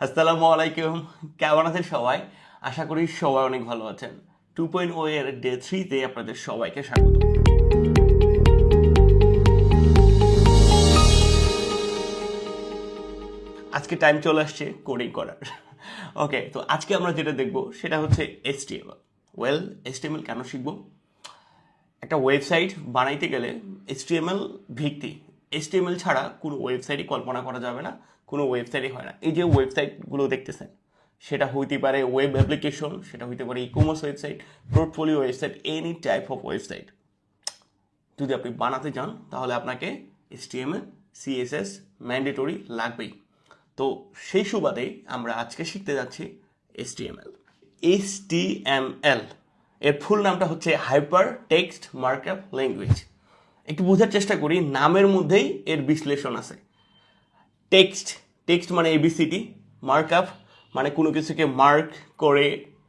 আসসালামু আলাইকুম, কেমন আছেন সবাই? আশা করি সবাই অনেক ভালো আছেন। 2.0 এর ডে 3-তে আপনাদের সবাইকে স্বাগত। আজকে টাইম চলে আসছে কোডিং করার। ওকে, তো আজকে আমরা যেটা দেখব সেটা হচ্ছে HTML। HTML কেন শিখবো? একটা ওয়েবসাইট বানাইতে গেলে HTML ভিত্তি। HTML ছাড়া কোনো ওয়েবসাইটই কল্পনা করা যাবে না, কোনো ওয়েবসাইটই হয় না। এই যে ওয়েবসাইটগুলো দেখতেছেন, সেটা হইতে পারে ওয়েব অ্যাপ্লিকেশন, সেটা হইতে পারে e commerce website, portfolio website, any type of website যদি আপনি বানাতে চান তাহলে আপনাকে HTML CSS ম্যান্ডেটরি লাগবেই। তো সেই সুবাদে আমরা আজকে শিখতে যাচ্ছি HTML। HTML এর ফুল নামটা হচ্ছে হাইপার টেক্সট মার্কআপ ল্যাঙ্গুয়েজ। একটু বোঝার চেষ্টা করি, নামের মধ্যেই এর বিশ্লেষণ আছে। টেক্সট টেক্সট মানে ABCD, মার্কআপ মানে কোনো কিছুকে মার্ক করে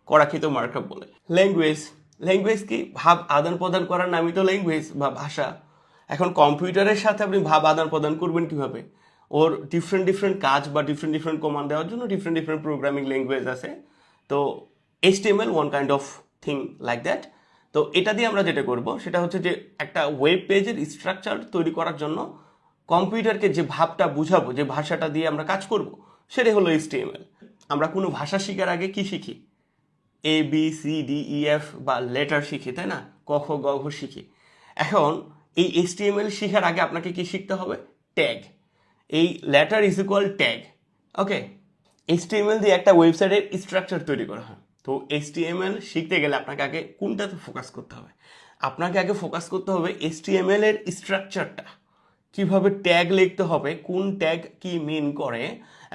করাকে তো মার্কআপ বলে। ল্যাঙ্গুয়েজ ল্যাঙ্গুয়েজ কি? ভাব আদান প্রদান করার নামই তো ল্যাঙ্গুয়েজ বা ভাষা। এখন কম্পিউটারের সাথে আপনি ভাব আদান প্রদান করবেন কিভাবে? ওর ডিফারেন্ট কাজ বা ডিফারেন্ট কমান্ড দেওয়ার জন্য ডিফারেন্ট প্রোগ্রামিং ল্যাঙ্গুয়েজ আছে। তো HTML one kind of thing like that. তো এটা দিয়ে আমরা যেটা করব সেটা হচ্ছে যে একটা ওয়েব পেজের স্ট্রাকচার তৈরি করার জন্য কম্পিউটারকে যে ভাবটা বুঝাবো, যে ভাষাটা দিয়ে আমরা কাজ করব, সেটাই হলো HTML। আমরা কোনো ভাষা শেখার আগে কি শিখি? ABCDEF বা লেটার শিখি, তাই না? ক খ গ ঘ শিখি। এখন এই HTML শেখার আগে আপনাকে কি শিখতে হবে? ট্যাগ। এই letter is equal tag. Okay, HTML দিয়ে একটা ওয়েবসাইটের স্ট্রাকচার তৈরি করা হয়। তো HTML শিখতে গেলে আপনাকে আগে কোনটাতে ফোকাস করতে হবে? আপনাকে আগে ফোকাস করতে হবে HTML এর স্ট্রাকচারটা, কিভাবে ট্যাগ লিখতে হবে, কোন ট্যাগ কি মিন করে,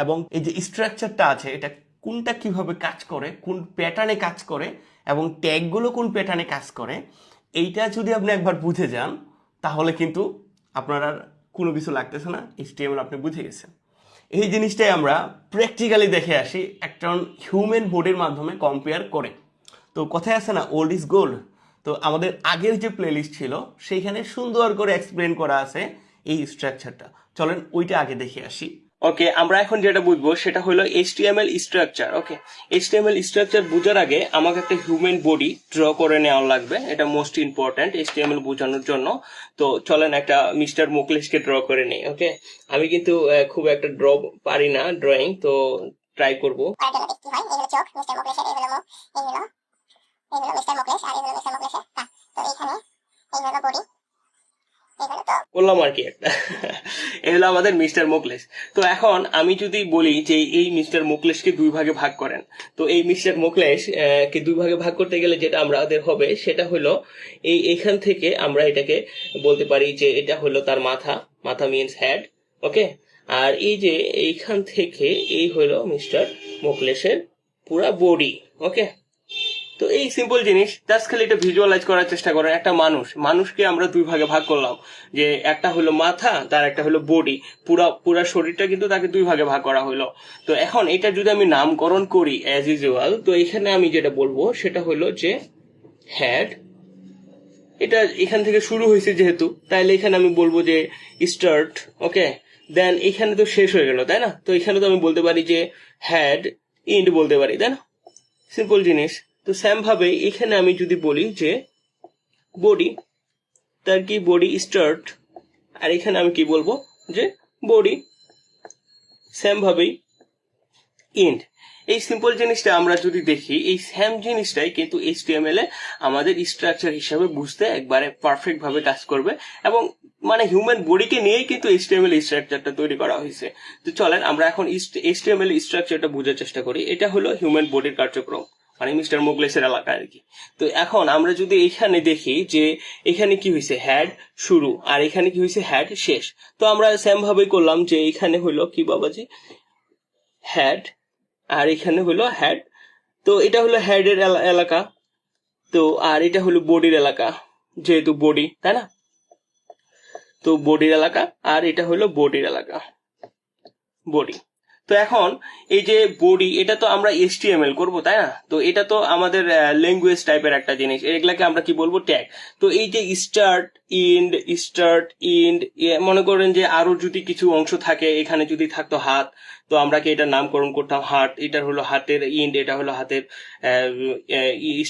এবং এই যে স্ট্রাকচারটা আছে এটা কোনটা কিভাবে কাজ করে, কোন প্যাটার্নে কাজ করে, এবং ট্যাগগুলো কোন প্যাটার্নে কাজ করে। এইটা যদি আপনি একবার বুঝে যান তাহলে কিন্তু আপনার আর কোনো কিছু লাগতেছে না, HTML আপনি বুঝে গেছেন। এই জিনিসটাই আমরা প্র্যাকটিক্যালি দেখে আসি একটা হিউম্যান বডির মাধ্যমে কম্পেয়ার করে। তো কথায় আছে না, ওল্ড ইজ গোল্ড। তো আমাদের আগের যে প্লেলিস্ট ছিল সেইখানে সুন্দর করে এক্সপ্লেন করা আছে এই স্ট্রাকচারটা। চলেন ওইটা আগে দেখে আসি। ওকে, আমরা এখন যেটা বুঝবো সেটা হলো HTML স্ট্রাকচার। ওকে, HTML স্ট্রাকচার বোঝার আগে আমাকে একটা হিউম্যান বডি ড্র করে নেওয়া লাগবে, এটা মোস্ট ইম্পর্ট্যান্ট HTML বোঝানোর জন্য। তো চলেন একটা মিস্টার মুকলেশকে ড্র করে নেই। ওকে, আমি কিন্তু খুব একটা ড্র পারি না ড্রয়িং, তো ট্রাই করবো। করলাম আর কি একটা। এ হলো আমাদের মিস্টার মুকলেশ। তো এখন আমি যদি বলি যে এই মিস্টার মুকলেশকে দুই ভাগে ভাগ করেন, তো এই মিস্টার মুকলেশ কে দুই ভাগে ভাগ করতে গেলে যেটা আমাদের হবে সেটা হলো এইখান থেকে আমরা এটাকে বলতে পারি যে এটা হলো তার মাথা। মাথা মিনস হেড। ওকে, আর এই যে এইখান থেকে এই হলো মিস্টার মুকলেশের পুরা বডি। ওকে, তো এই সিম্পল জিনিস জাস্ট খালি এটা ভিজুয়ালাইজ করার চেষ্টা করেন। একটা মানুষকে আমরা দুই ভাগে ভাগ করলাম, যে একটা হলো মাথা, তার একটা হলো বডি। পুরা শরীরটা কিন্তু তাকে দুই ভাগে ভাগ করা হলো। তো এখন এটা যদি আমি নামকরণ করি অ্যাজ ইউজুয়াল, তো এখানে আমি যেটা বলবো সেটা হলো যে হেড। এটা এখান থেকে শুরু হয়েছে যেহেতু, তাইলে এখানে আমি বলবো যে স্টার্ট। ওকে, দেন এখানে তো শেষ হয়ে গেল, তাই না? তো এখানে তো আমি বলতে পারি যে হেড ইন্ড বলতে পারি, তাই না? সিম্পল জিনিস। তো সেম ভাবে এখানে আমি যদি বলি যে বডি, তার কি বডি স্টার্ট, আর এখানে আমি কি বলবো যে বডি, সেম ভাবেই ইন্ড। এই সিম্পল জিনিসটা আমরা যদি দেখি, এই সেম জিনিসটাই কিন্তু HTML এ আমাদের স্ট্রাকচার হিসাবে বুঝতে একবারে পারফেক্ট ভাবে কাজ করবে, এবং মানে হিউম্যান বডিকে নিয়েই কিন্তু HTML স্ট্রাকচারটা তৈরি করা হয়েছে। তো চলেন আমরা এখন HTML স্ট্রাকচারটা বোঝার চেষ্টা করি। এটা হলো হিউম্যান বডির কার্যক্রম, মানে মিস্টার মুকলেশের এলাকা আর কি। তো এখন আমরা যদি এখানে দেখি যে এখানে কি হয়েছে, হেড শুরু, আর এখানে কি হয়েছে, হেড শেষ। তো আমরা সেম ভাবে করলাম যে এখানে হলো কি বাবাজি, হেড, আর এখানে হলো হেড। তো এটা হলো হেডের এলাকা, তো আর এটা হলো বডির এলাকা, যেহেতু বডি, তাই না? তো বডির এলাকা, আর এটা হলো বডির এলাকা, বডি। তো এখন এই যে বডি, এটা তো আমরা HTML করব, তাই না? তো এটা তো আমাদের ল্যাঙ্গুয়েজ টাইপের একটা জিনিস, এগুলাকে আমরা কি বলবো, ট্যাগ। তো এই যে স্টার্ট ইন্ড, স্টার্ট, ইন্ড, মনে করেন যে আরো যদি কিছু অংশ থাকে, এখানে যদি থাকতো হাত, তো আমরা কি এটা নামকরণ করতাম হাত, এটা হলো হাতের ইন্ড, এটা হলো হাতের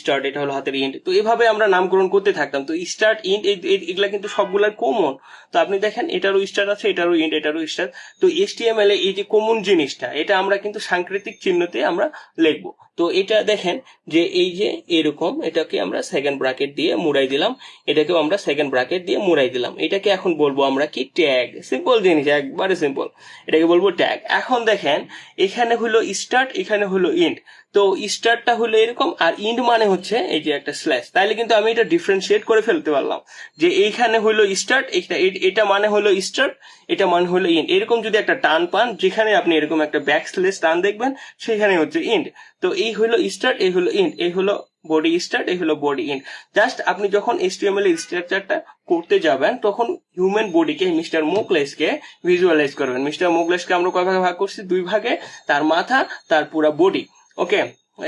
স্টার্ট, এটা হলো হাতের ইন্ড। তো এভাবে আমরা নামকরণ করতে থাকতাম। তো স্টার্ট, ইন্ড, এগুলা কিন্তু সবগুলাই কমন। তো আপনি দেখেন এটারও স্টার্ট আছে, এটারও ইন্ড, এটারও স্টার্ট। তো HTML এ এই যে কমন জিনিসটা, এটা আমরা কিন্তু সাংকেতিক চিহ্নতে আমরা লিখবো। তো এটা দেখেন যে এই যে এরকম, এটাকে আমরা সেকেন্ড ব্র্যাকেট দিয়ে মুড়াই দিলাম, এটাকেও আমরা সেকেন্ড ব্র্যাকেট দিয়ে মুড়াই দিলাম। এটাকে এখন বলবো আমরা কি, ট্যাগ। সিম্পল জিনিস, একবারে সিম্পল, এটাকে বলবো ট্যাগ। এখন দেখেন এখানে হলো স্টার্ট, এখানে হলো ইন্ড। তো স্টার্টটা হলো এরকম, আর ইন্ড মানে হচ্ছে এই যে একটা স্ল্যাশ। তাইলে কিন্তু আমি এটা ডিফারেন্সিয়েট করে ফেলতে পারলাম যে এইখানে হলো স্টার্ট, এটা মানে হলো স্টার্ট, এটা মানে হলো ইন্ড। এরকম যদি একটা টান পান, যেখানে আপনি এরকম একটা ব্যাক স্ল্যাশ টান দেখবেন, সেখানে হচ্ছে ইন্ড। তো এই হলো স্টার্ট, এই হলো ইন্ড, এই হলো বডি স্টার্ট, এই হলো বডি ইন্ড। জাস্ট আপনি যখন HTML এর স্ট্রাকচারটা করতে যাবেন, তখন হিউম্যান বডিকে, মিস্টার মোকলেসকে ভিজুয়ালাইজ করবেন। মিস্টার মোকলেসকে আমরা কয় ভাগে ভাগ করছি? 2 ভাগে, তার মাথা, তার পুরা বডি। ওকে,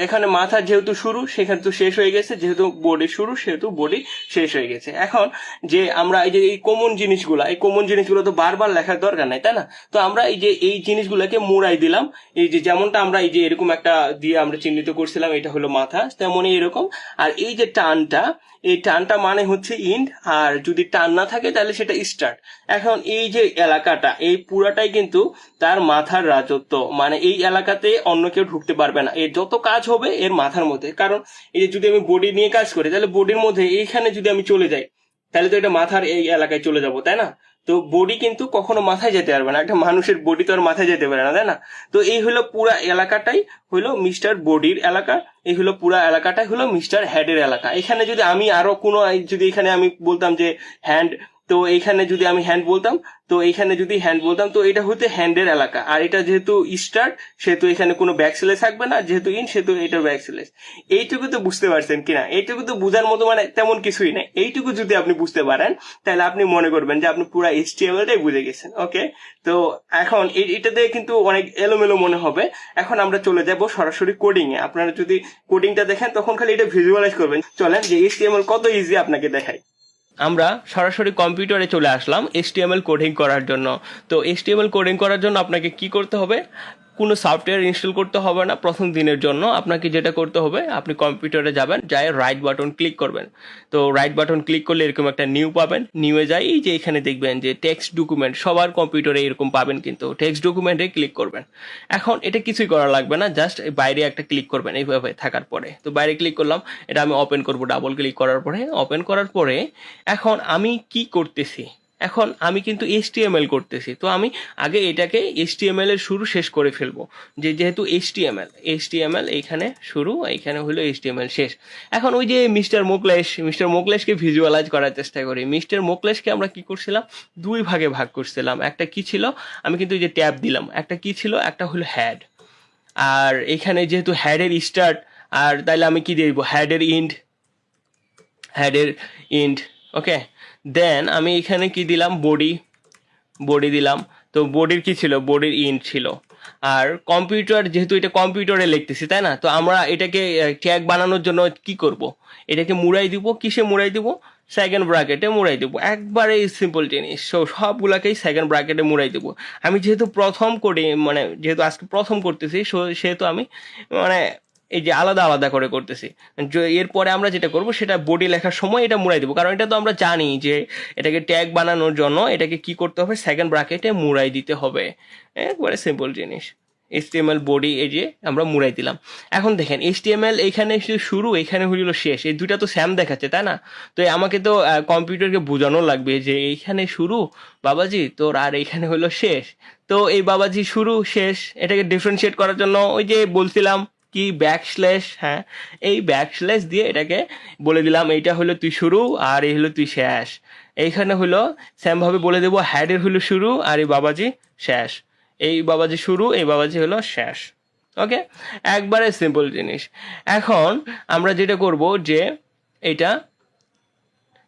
এখানে মাথা যেহেতু শুরু, সেখানে তো শেষ হয়ে গেছে, যেহেতু বডি শুরু সেহেতু বডি শেষ হয়ে গেছে। এখন যে আমরা এই যে এই কমন জিনিসগুলা, এই কমন জিনিসগুলো তো বারবার লেখার দরকার নাই, তাই না? তো আমরা এই যে এই জিনিসগুলোকে মোড়াই দিলাম। এই যে যেমনটা আমরা এই যে এরকম একটা দিয়ে আমরা চিহ্নিত করছিলাম, এটা হলো মাথা, তেমনই এরকম। আর এই যে টানটা, এই টানটা মানে হচ্ছে ইন্ড, আর যদি টান না থাকে তাহলে সেটা স্টার্ট। এখন এই যে এলাকাটা, এই পুরাটাই কিন্তু তার মাথার রাজত্ব। মানে এই এলাকাতে অন্য কেউ ঢুকতে পারবে না, এর যত কাজ হবে এর মাথার মধ্যে। কারণ এই যে যদি আমি বডি নিয়ে কাজ করি, তাহলে বডির মধ্যে এইখানে যদি আমি চলে যাই, তাহলে তো এটা মাথার এই এলাকায় চলে যাব, তাই না? তো বডি কিন্তু কখনো মাথায় যেতে পারবে না, একটা মানুষের বডি তো আর মাথায় যেতে পারে না, তাই না? তো এই হলো পুরা এলাকাটাই হলো মিস্টার বডির এলাকা, এই হলো পুরা এলাকাটাই হলো মিস্টার হেডের এলাকা। এখানে যদি আমি আরো কোনো, যদি এখানে আমি বলতাম যে হ্যান্ড, তো এইখানে যদি আমি হ্যান্ড বলতাম, তো এইখানে যদি হ্যান্ড বলতাম, তো এটা হতে হ্যান্ডের এলাকা। আর এটা যেহেতু স্টার্ট, সেহেতু এখানে কোনো ব্যাক স্ল্যাশ থাকবে না, যেহেতু ইন সেহেতু এটার ব্যাক স্ল্যাশ। এইটুকু তো বুঝতে পারছেন কিনা? এইটুকু তো বোঝার মতো মানে তেমন কিছুই নাই। এইটুকু যদি আপনি বুঝতে পারেন, তাহলে আপনি মনে করবেন যে আপনি পুরো HTML-টাই বুঝে গেছেন। ওকে, তো এখন এটাতে কিন্তু অনেক এলোমেলো মনে হবে। এখন আমরা চলে যাব সরাসরি কোডিং এ। আপনারা যদি কোডিংটা দেখেন, তখন খালি এটা ভিজুয়ালাইজ করবেন। চলেন যে HTML কত ইজি আপনাকে দেখাই। আমরা সরাসরি কম্পিউটারে চলে আসলাম HTML কোডিং করার জন্য। তো HTML কোডিং করার জন্য আপনাকে কি করতে হবে? কোনো সফটওয়্যার ইনস্টল করতে হবে না প্রথম দিনের জন্য। আপনাকে যেটা করতে হবে, আপনি কম্পিউটারে যাবেন, যাই রাইট বাটন ক্লিক করবেন। তো রাইট বাটন ক্লিক করলে এরকম একটা নিউ পাবেন। নিউয়ে যাই, এই যে এখানে দেখবেন যে টেক্সট ডকুমেন্ট, সবার কম্পিউটারে এরকম পাবেন, কিন্তু টেক্সট ডকুমেন্টে ক্লিক করবেন। এখন এটা কিছুই করা লাগবে না, জাস্ট বাইরে একটা ক্লিক করবেন এইভাবে থাকার পরে। তো বাইরে ক্লিক করলাম, এটা আমি ওপেন করব ডাবল ক্লিক করার পরে। ওপেন করার পরে এখন আমি কি করতেছি? এখন আমি কিন্তু HTML করতেছি। তো আমি আগে এটাকে HTML এর শুরু শেষ করে ফেলবো, যেহেতু HTML এইখানে শুরু, এইখানে হলো HTML শেষ। এখন ওই যে মিস্টার মোকলেশকে ভিজুয়ালাইজ করার চেষ্টা করি। মিস্টার মোকলেশকে আমরা কি করছিলাম? 2 ভাগে ভাগ করছিলাম। একটা কি ছিল? আমি কিন্তু এই যে ট্যাব দিলাম। একটা কি ছিল? একটা হলো হ্যাড। আর এখানে যেহেতু হ্যাডের স্টার্ট, আর তাইলে আমি কি দিব? হ্যাডের ইন্ড। ওকে, দেন আমি এখানে কি দিলাম? বডি দিলাম। তো বডির কি ছিল? বডির ইন্ড ছিল। আর কম্পিউটার, যেহেতু এটা কম্পিউটারে লিখতেছি, তাই না? তো আমরা এটাকে ট্যাগ বানানোর জন্য কি করব? এটাকে মুড়াই দিব। কিসে মুড়াই দিব? সেকেন্ড ব্র্যাকেটে মুড়াই দিব। একবারে সিম্পল জিনিস। সবগুলাকেই সেকেন্ড ব্র্যাকেটে মুড়াই দিব। আমি যেহেতু প্রথম করি, মানে যেহেতু আজকে প্রথম করতেছি, সেহেতু আমি মানে এই যে আলাদা আলাদা করে করতেছি। এরপরে আমরা যেটা করব, সেটা বডি লেখার সময় এটা মুড়াই দিব, কারণ এটা তো আমরা জানি যে এটাকে ট্যাগ বানানোর জন্য এটাকে কি করতে হবে? সেকেন্ড ব্র্যাকেটে মুড়াই দিতে হবে। একবারে সিম্পল জিনিস। HTML বডি এই যে আমরা মুড়াই দিলাম। এখন দেখেন HTML এইখানে শুরু, এখানে হইল শেষ, এই দুইটা তো সেম দেখাচ্ছে, তাই না? তো আমাকে তো কম্পিউটারকে বোঝানো লাগবে যে এইখানে শুরু বাবাজি তোর, আর এইখানে হলো শেষ। তো এই বাবাজি শুরু শেষ, এটাকে ডিফারেন্সিয়েট করার জন্য ওই যে বলছিলাম কি, ব্যাকস্ল্যাশ। হ্যাঁ, এই ব্যাকস্ল্যাশ দিয়ে এটাকে বলে দিলাম এইটা হলো তুই শুরু, আর এই হলো তুই শেষ। এইখানে হলো সেম ভাবে বলে দেবো হ্যাডের হলো শুরু, আর এই বাবাজি শেষ। এই বাবাজি শুরু, এই বাবাজি হলো শেষ। ওকে, একবারে সিম্পল জিনিস। এখন আমরা যেটা করব যে এটা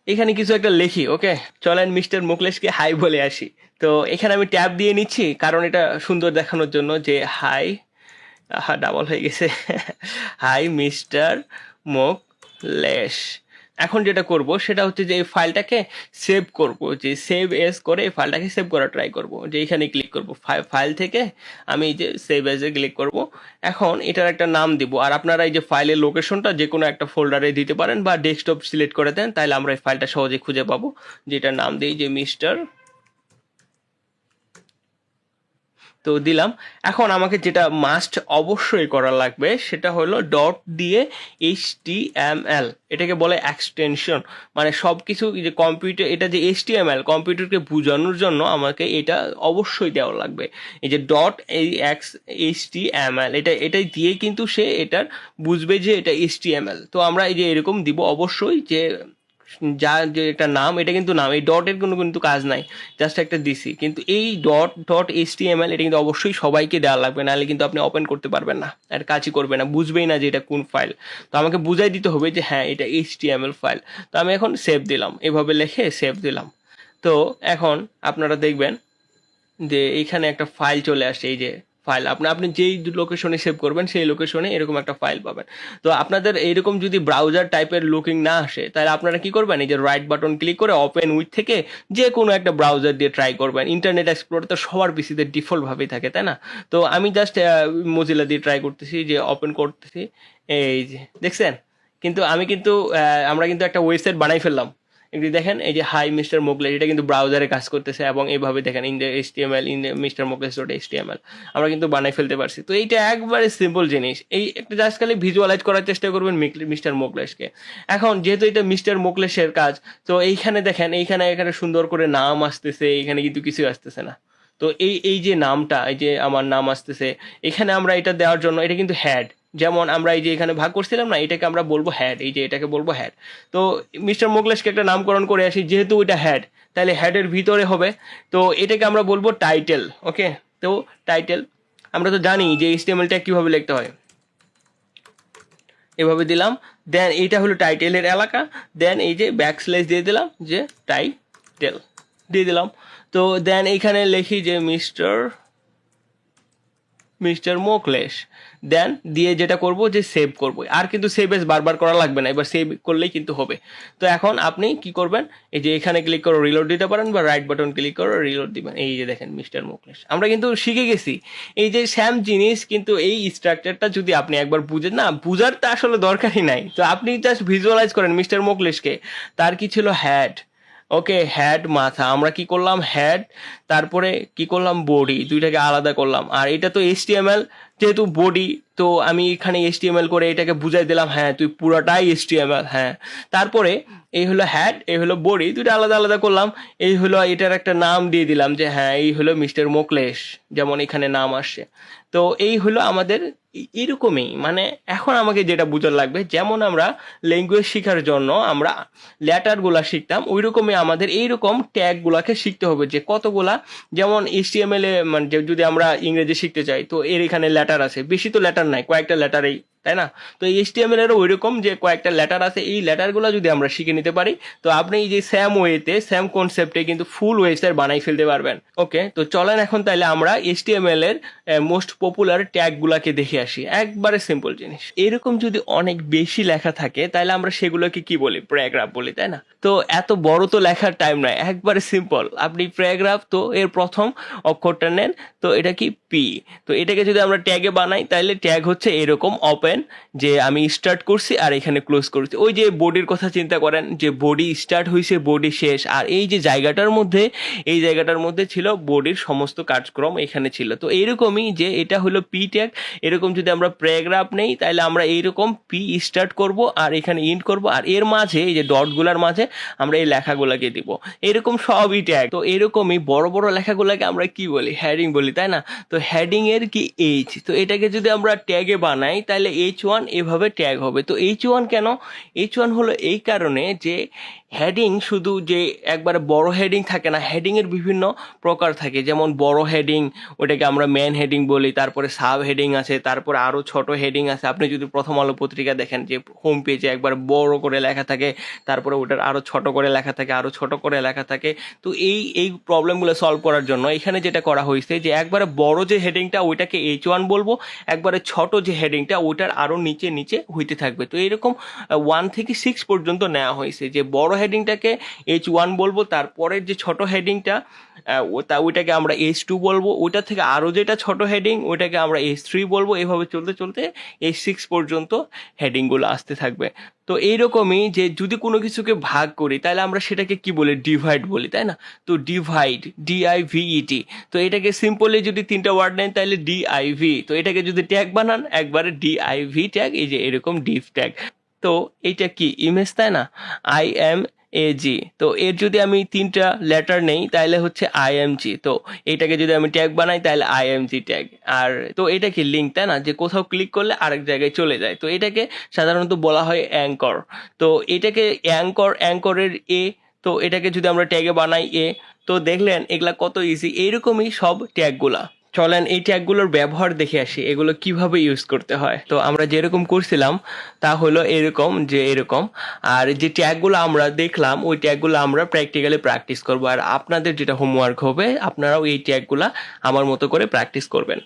এখানে কিছু একটা লিখি। ওকে, চলেন মিস্টার মোকলেশকে হাই বলে আসি। তো এখানে আমি ট্যাব দিয়ে নিচ্ছি, কারণ এটা সুন্দর দেখানোর জন্য যে হাই, ডাবল হয়ে গেছে। High mister Mokles. এখন যেটা করব সেটা হচ্ছে যে এই ফাইলটাকে সেভ করব, যে সেভ এস করে এই ফাইলটাকে সেভ করা ট্রাই করব, যে এখানে ক্লিক করব ফাইল থেকে আমি এই যে সেভ এসে ক্লিক করব। এখন এটার একটা নাম দিব, আর আপনারা এই যে ফাইলের লোকেশনটা যে কোনো একটা ফোল্ডারে দিতে পারেন বা ডেস্কটপ সিলেক্ট করে দেন, তাহলে আমরা এই ফাইলটা সহজে খুঁজে পাবো। যেটার নাম দিই যে মিস্টার, তো দিলাম। এখন আমাকে যেটা মাস্ট অবশ্যই করা লাগবে সেটা হলো ডট দিয়ে HTML, এটাকে বলে এক্সটেনশন, মানে সব কিছু যে কম্পিউটার, এটা যে HTML কম্পিউটারকে বোঝানোর জন্য আমাকে এটা অবশ্যই দেওয়া লাগবে। এই যে ডট HTML, এটাই দিয়ে কিন্তু সে এটার বুঝবে যে এটা HTML। তো আমরা এই যে এরকম দিব অবশ্যই, যে যা যে একটা নাম, এটা কিন্তু নাম, এই ডটের কোনো কিন্তু কাজ নাই, জাস্ট একটা দিছি। কিন্তু এই HTML এটা কিন্তু অবশ্যই সবাইকে দেওয়া লাগবে, নাহলে কিন্তু আপনি ওপেন করতে পারবেন না, আর কাজই করবে না, বুঝবেই না যে এটা কোন ফাইল। তো আমাকে বুঝাই দিতে হবে যে হ্যাঁ এটা HTML ফাইল। তো আমি এখন সেভ দিলাম, এভাবে লিখে সেভ দিলাম। তো এখন আপনারা দেখবেন যে এইখানে একটা ফাইল চলে আসছে, এই যে ফাইল, আপনি যেই লোকেশনে সেভ করবেন সেই লোকেশনে এরকম একটা ফাইল পাবেন। তো আপনাদের এইরকম যদি ব্রাউজার টাইপের লুকিং না আসে, তাহলে আপনারা কি করবেন, এই যে রাইট বাটন ক্লিক করে ওপেন উইথ থেকে যে কোনো একটা ব্রাউজার দিয়ে ট্রাই করবেন। ইন্টারনেট এক্সপ্লোরার তো সবার পিসিতে ডিফল্ট ভাবেই থাকে, তাই না? তো আমি জাস্ট মজিলা দিয়ে ট্রাই করতেছি, যে ওপেন করতেছি, এই যে দেখছেন। কিন্তু আমরা কিন্তু একটা ওয়েবসাইট বানাই ফেললাম। একটু দেখেন, এই যে হাই মিস্টার মোকলেস, এটা কিন্তু ব্রাউজারে কাজ করতেছে, এবং এইভাবে দেখেন in the HTML in the mister Mokles dot HTML আমরা কিন্তু বানাই ফেলতে পারছি। তো এইটা একবারে সিম্পল জিনিস, এই একটা জাস্ট খালি ভিজুয়ালাইজ করার চেষ্টা করবেন মিস্টার মোকলেসকে। এখন যেহেতু এটা মিস্টার মোকলেসের কাজ, তো এইখানে দেখেন, এখানে সুন্দর করে নাম আসতেছে, এখানে কিন্তু কিছু আসতেছে না। তো এই যে নামটা, এই যে আমার নাম আসতেছে, এখানে আমরা এটা দেওয়ার জন্য, এটা কিন্তু হ্যাড, যেমন আমরা এই যে এখানে ভাগ করছিলাম না, এটাকে আমরা বলবো হ্যাড, এই যে এটাকে বলবো হ্যাড। তো মিস্টার মোকলেসকে একটা নামকরণ করে আসি, যেহেতু ওইটা হ্যাড, তাহলে হ্যাডের ভিতরে হবে, তো এটাকে আমরা বলবো টাইটেল। ওকে, তো টাইটেল, আমরা তো জানি যে HTML ট্যাগ কিভাবে লিখতে হয়, এভাবে দিলাম। দেন এইটা হলো টাইটেলের এলাকা, দেন এই যে ব্যাকস্ল্যাশ দিয়ে দিলাম, যে টাইটেল দিয়ে দিলাম। তো দেন এইখানে লিখি যে মিস্টার মোকলেস, দেন দিয়ে যেটা করব যে সেভ করব, আর কিন্তু সেভ এস বারবার করা লাগবে না, এবার সেভ করলেই কিন্তু হবে। তো এখন আপনি কি করবেন, এই যে এখানে ক্লিক করে রিলোড দিতে পারেন, বা রাইট বাটন ক্লিক করে রিলোড দিবেন। এই যে দেখেন মিস্টার মোকলেস, আমরা কিন্তু শিখে গেছি এই যে স্যাম জিনিস। কিন্তু এই স্ট্রাকচারটা যদি আপনি একবার বুঝেন, না বুঝার তো আসলে দরকারই নাই, তো আপনি জাস্ট ভিজুয়ালাইজ করেন মিস্টার মোকলেসকে, তার কি ছিল হ্যাড, ওকে হ্যাড মাথা, আমরা কি করলাম হ্যাড, তারপরে কি করলাম বডি, দুইটাকে আলাদা করলাম। আর এটা তো HTML, যেহেতু বডি, তো আমি এখানে HTML করে এটাকে বুঝাই দিলাম, হ্যাঁ তুই পুরাটাই HTML, হ্যাঁ। তারপরে এই হলো হ্যাড, এই হলো বডি, দুইটা আলাদা আলাদা করলাম। এই হলো এটার একটা নাম দিয়ে দিলাম, যে হ্যাঁ এই হলো মিস্টার মোকলেস, যেমন এখানে নাম আসছে। তো এই হলো আমাদের এরকমই, মানে এখন আমাকে যেটা বুঝার লাগবে, যেমন আমরা ল্যাঙ্গুয়েজ শেখার জন্য আমরা লেটার গুলা শিখতাম, ওই রকমই আমাদের এইরকম ট্যাগ গুলাকে শিখতে হবে, যে কতগুলা, যেমন HTML এ মানে যদি আমরা ইংরেজি শিখতে চাই, তো এর এখানে লেটার আছে, বেশি তো লেটার নাই, কয়েকটা লেটারেই, তাই না? তো এই HTML এরও ওই রকম যে কয়েকটা লেটার আছে, এই লেটারগুলো যদি আমরা শিখে নিতে পারি, তো আপনি এই যে স্যাম ওয়েতে, স্যাম কনসেপ্টে কিন্তু ফুল ওয়েবসাইট বানাই ফেলতে পারবেন। ওকে, তো চলেন এখন তাইলে আমরা HTML এর মোস্ট পপুলার ট্যাগ গুলাকে দেখে আসি। একবারে সিম্পল জিনিস, এরকম যদি অনেক বেশি লেখা থাকে, তাহলে আমরা সেগুলোকে কি বলি, প্যারাগ্রাফ বলি, তাই না? তো এত বড় তো লেখার টাইম নাই, একবারে সিম্পল, আপনি প্যারাগ্রাফ, তো এর প্রথম অক্ষরটা নেন, তো এটা কি পি। তো এটাকে যদি আমরা ট্যাগে বানাই, তাহলে ট্যাগ হচ্ছে এরকম ওপেন, যে আমি স্টার্ট করছি আর এখানে ক্লোজ করছি। ওই যে বডির কথা চিন্তা করেন, যে বডি স্টার্ট হয়েছে বডি শেষ, আর এই যে জায়গাটার মধ্যে, এই জায়গাটার মধ্যে ছিল বডির সমস্ত কার্যক্রম এখানে ছিল। তো এইরকমই যে এটা হলো পি ট্যাগ। এরকম যদি আমরা প্যারাগ্রাফ নেই, তাহলে আমরা এইরকম পি স্টার্ট করব আর এখানে ইন্ড করব, আর এর মাঝে এই যে ডটগুলার মাঝে আমরা এই লেখাগুলাকে দিব, এরকম সবই ট্যাগ। তো এরকমই বড় বড় লেখাগুলাকে আমরা কি বলি, হেডিং বলি, তাই না? তো হেডিং এর কি এইচ, তো এটাকে যদি আমরা ট্যাগে বানাই, তাহলে H1 এভাবে ট্যাগ হবে। তো H1 কেন, H1 হলো এই কারণে যে হেডিং শুধু যে একবারে বড় হেডিং থাকে না, হেডিংয়ের বিভিন্ন প্রকার থাকে। যেমন বড় হেডিং, ওটাকে আমরা মেন হেডিং বলি, তারপরে সাব হেডিং আছে, তারপরে আরও ছোট হেডিং আছে। আপনি যদি প্রথম আলো পত্রিকা দেখেন যে হোম পেজে একবার বড় করে লেখা থাকে, তারপরে ওটার আরও ছোট করে লেখা থাকে, আরও ছোট করে লেখা থাকে। তো এই প্রবলেমগুলো সলভ করার জন্য এখানে যেটা করা হয়েছে যে একবারে বড় যে হেডিংটা ওইটাকে H1 বলবো, একবারে ছোট যে হেডিংটা ওইটার আরও নিচে নিচে হইতে থাকবে। তো এরকম 1 থেকে 6 পর্যন্ত নেওয়া হয়েছে, যে বড় হেডিংটাকে H1 বলবো, তারপরের যে ছোট হেডিংটা ওইটাকে আমরা H2 বলবো, ওইটা থেকে আরও যেটা ছোট হেডিং ওইটাকে আমরা H3 বলবো। এভাবে চলতে চলতে H6 পর্যন্ত হেডিংগুলো আসতে থাকবে। তো এইরকমই যে যদি কোনো কিছুকে ভাগ করি তাহলে আমরা সেটাকে কি বলি, ডিভাইড বলি, তাই না? তো ডিভাইড, DIVED। তো এটাকে সিম্পলি যদি 3টা ওয়ার্ড নেন তাহলে DIV। তো এটাকে যদি ট্যাগ বানান একবারে DIV ট্যাগ, এই যে এরকম ডিভ ট্যাগ। তো এইটা কি ইমেজ, তাই না? IMAG। তো এর যদি আমি 3টা লেটার নেই তাহলে হচ্ছে IMG। তো এটাকে যদি আমি ট্যাগ বানাই তাহলে IMG ট্যাগ। আর তো এটা কি লিঙ্ক, তাই না? যে কোথাও ক্লিক করলে আরেক জায়গায় চলে যায়। তো এটাকে সাধারণত বলা হয় অ্যাঙ্কর। তো এটাকে অ্যাঙ্করের এ। তো এটাকে যদি আমরা ট্যাগে বানাই এ। তো দেখলেন এগুলা কত ইজি। এইরকমই সব ট্যাগগুলা। চলেন এই ট্যাগগুলোর ব্যবহার দেখে আসি, এগুলো কিভাবে ইউজ করতে হয়। তো আমরা যেরকম করছিলাম তা হলো এরকম, যে এরকম। আর যে ট্যাগগুলো আমরা দেখলাম ওই ট্যাগগুলো আমরা প্র্যাকটিক্যালি প্র্যাকটিস করবো। আর আপনাদের যেটা হোমওয়ার্ক হবে, আপনারাও এই ট্যাগগুলা আমার মতো করে প্র্যাকটিস করবেন।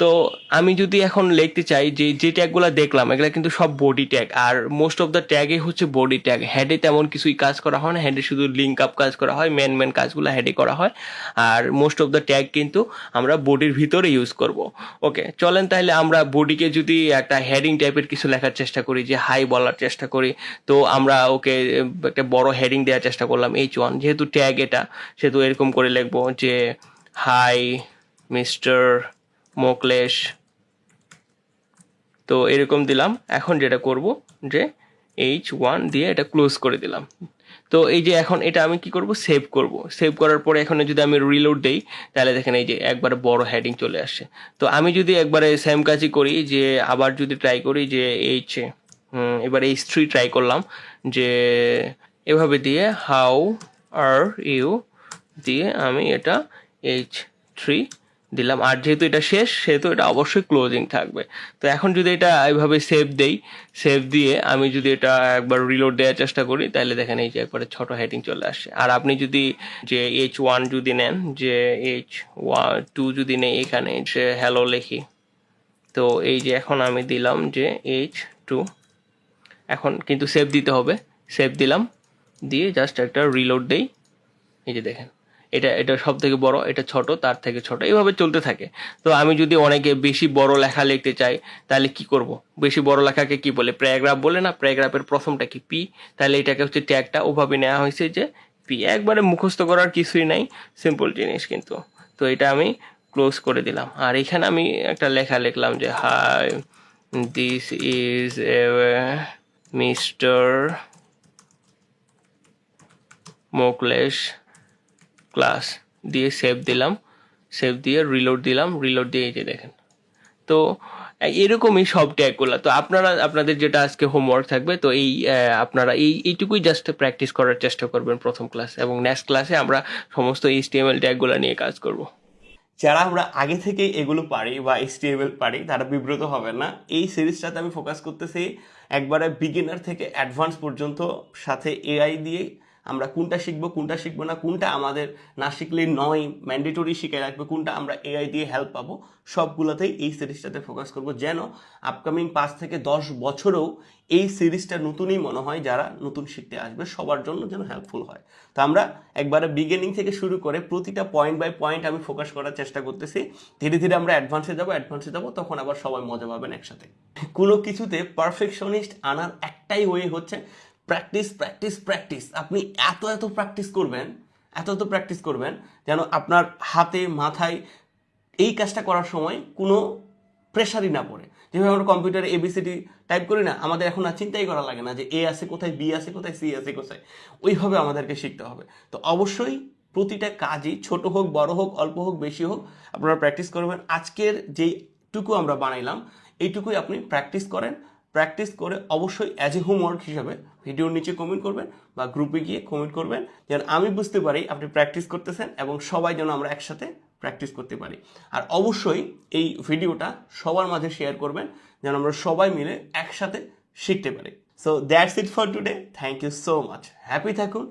তো আমি যদি এখন লিখতে চাই যে যে ট্যাগগুলো দেখলাম এগুলো কিন্তু সব বডি ট্যাগ। আর মোস্ট অফ দ্য ট্যাগই হচ্ছে বডি ট্যাগ। হেডে তেমন কিছুই কাজ করা হয় না, হেডে শুধু লিঙ্ক আপ কাজ করা হয়, মেন কাজগুলো হেডে করা হয়। আর মোস্ট অফ দ্য ট্যাগ কিন্তু আমরা বডির ভিতরে ইউজ করব। ওকে, চলেন তাহলে আমরা বডিকে যদি একটা হেডিং টাইপের কিছু লেখার চেষ্টা করি, যে হাই বলার চেষ্টা করি। তো আমরা ওকে একটা বড় হেডিং দেওয়ার চেষ্টা করলাম H1, যেহেতু ট্যাগ এটা, সেহেতু এরকম করে লিখবো যে হাই মিস্টার মোকলেশ। তো এরকম দিলাম। এখন যেটা করব যে H1 দিয়ে এটা ক্লোজ করে দিলাম। তো এই যে এখন এটা আমি কি করব, সেভ করব। সেভ করার পরে এখন যদি আমি রিলোড দেই তাহলে দেখেন এই যে একবারে বড় হেডিং চলে আসছে। তো আমি যদি একবারে সেম কাজই করি, যে আবার যদি ট্রাই করি যে এবার H3 ট্রাই করলাম, যে এভাবে দিয়ে হাউ আর ইউ দিয়ে আমি এটা H3 দিলাম। আর যেহেতু এটা শেষ সেহেতু এটা অবশ্যই ক্লোজিং থাকবে। তো এখন যদি এটা এইভাবে সেভ দেই, সেভ দিয়ে আমি যদি এটা একবার রিলোড দেওয়ার চেষ্টা করি তাহলে দেখেন এই যে একবারে ছোট হেডিং চলে আসছে। আর আপনি যদি যে H1 যদি নেন, যে H2 যদি নেই, এখানে যে হ্যালো লিখি, তো এই যে এখন আমি দিলাম যে H2। এখন কিন্তু সেভ দিতে হবে, সেভ দিলাম, দিয়ে জাস্ট একটা রিলোড দেই। এই যে দেখেন এটা সব থেকে বড়, এটা ছোট, তার থেকে ছোট, এইভাবে চলতে থাকে। তো আমি যদি অনেকে বেশি বড় লেখা লিখতে চাই তাহলে কি করব? বেশি বড় লেখাকে কি বলে, প্যারাগ্রাফ বলে না? প্যারাগ্রাফের প্রথমটা কি, পি। তাহলে এটাকে হচ্ছে ট্যাগটা ওভাবে নেওয়া হয়েছে যে পি। একবারে মুখস্থ করার কিছুই নাই, সিম্পল জিনিস কিন্তু। তো এটা আমি ক্লোজ করে দিলাম। আর এখানে আমি একটা লেখা লিখলাম যে hi this is a mister Mokles class, দিয়ে সেভ দিলাম। সেভ দিয়ে রিলোড দিলাম, রিলোড দিয়ে এই যে দেখেন। তো এরকমই সব ট্যাগগুলো। তো আপনারা আপনাদের যেটা আজকে হোমওয়ার্ক থাকবে, তো আপনারা এইটুকুই জাস্ট প্র্যাকটিস করার চেষ্টা করবেন প্রথম ক্লাস, এবং নেক্সট ক্লাসে আমরা সমস্ত HTML ট্যাগগুলো নিয়ে কাজ করব। যারা আমরা আগে থেকে এগুলো পারি বা HTML পারি তারা বিব্রত হবেন না। এই সিরিজটাতে আমি ফোকাস করতেছি একবারে বিগিনার থেকে অ্যাডভান্স পর্যন্ত, সাথে AI দিয়ে আমরা কোনটা শিখবো কোনটা শিখবো না, কোনটা আমাদের না শিখলে নয়, ম্যান্ডেটরি শিখে রাখবে, কোনটা আমরা AI দিয়ে হেল্প পাবো, সবগুলোতেই এই সিরিজটাতে ফোকাস করব, যেন আপকামিং 5 থেকে 10 বছরেও এই সিরিজটা নতুনই মনে হয়, যারা নতুন শিখতে আসবে সবার জন্য যেন হেল্পফুল হয়। তো আমরা একবারে বিগিনিং থেকে শুরু করে প্রতিটা পয়েন্ট বাই পয়েন্ট আমি ফোকাস করার চেষ্টা করতেছি। ধীরে ধীরে আমরা অ্যাডভান্সে যাব, তখন আবার সবাই মজা পাবেন একসাথে। কোনো কিছুতে পারফেকশনিস্ট আনার একটাই ওয়ে হচ্ছে প্র্যাকটিস প্র্যাকটিস প্র্যাকটিস। আপনি এত প্র্যাকটিস করবেন, এত প্র্যাকটিস করবেন যেন আপনার হাতে মাথায় এই কাজটা করার সময় কোনো প্রেশারই না পড়ে। যেভাবে আমরা কম্পিউটারে ABCD টাইপ করি না, আমাদের এখন আর চিন্তাই করা লাগে না যে A আছে কোথায়, B আছে কোথায়, C আছে কোথায়। ওইভাবে আমাদেরকে শিখতে হবে। তো অবশ্যই প্রতিটা কাজই ছোট হোক বড় হোক অল্প হোক বেশি হোক আপনারা প্র্যাকটিস করবেন। আজকের যেইটুকু আমরা বানাইলাম এইটুকুই আপনি প্র্যাকটিস করেন, প্র্যাকটিস করে অবশ্যই অ্যাজ এ হোমওয়ার্ক হিসাবে ভিডিওর নিচে কমেন্ট করবেন বা গ্রুপে গিয়ে কমেন্ট করবেন, যেন আমি বুঝতে পারি আপনি প্র্যাকটিস করতেছেন এবং সবাই যেন আমরা একসাথে প্র্যাকটিস করতে পারি। আর অবশ্যই এই ভিডিওটা সবার মাঝে শেয়ার করবেন, যেন আমরা সবাই মিলে একসাথে শিখতে পারি। So that's it for today. Thank you so much. Happy থাকুন,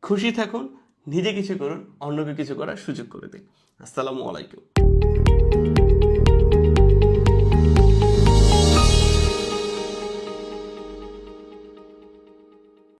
খুশি থাকুন, নিজে কিছু করুন, অন্যকে কিছু করার সুযোগ করে দিন। আসসালামু আলাইকুম।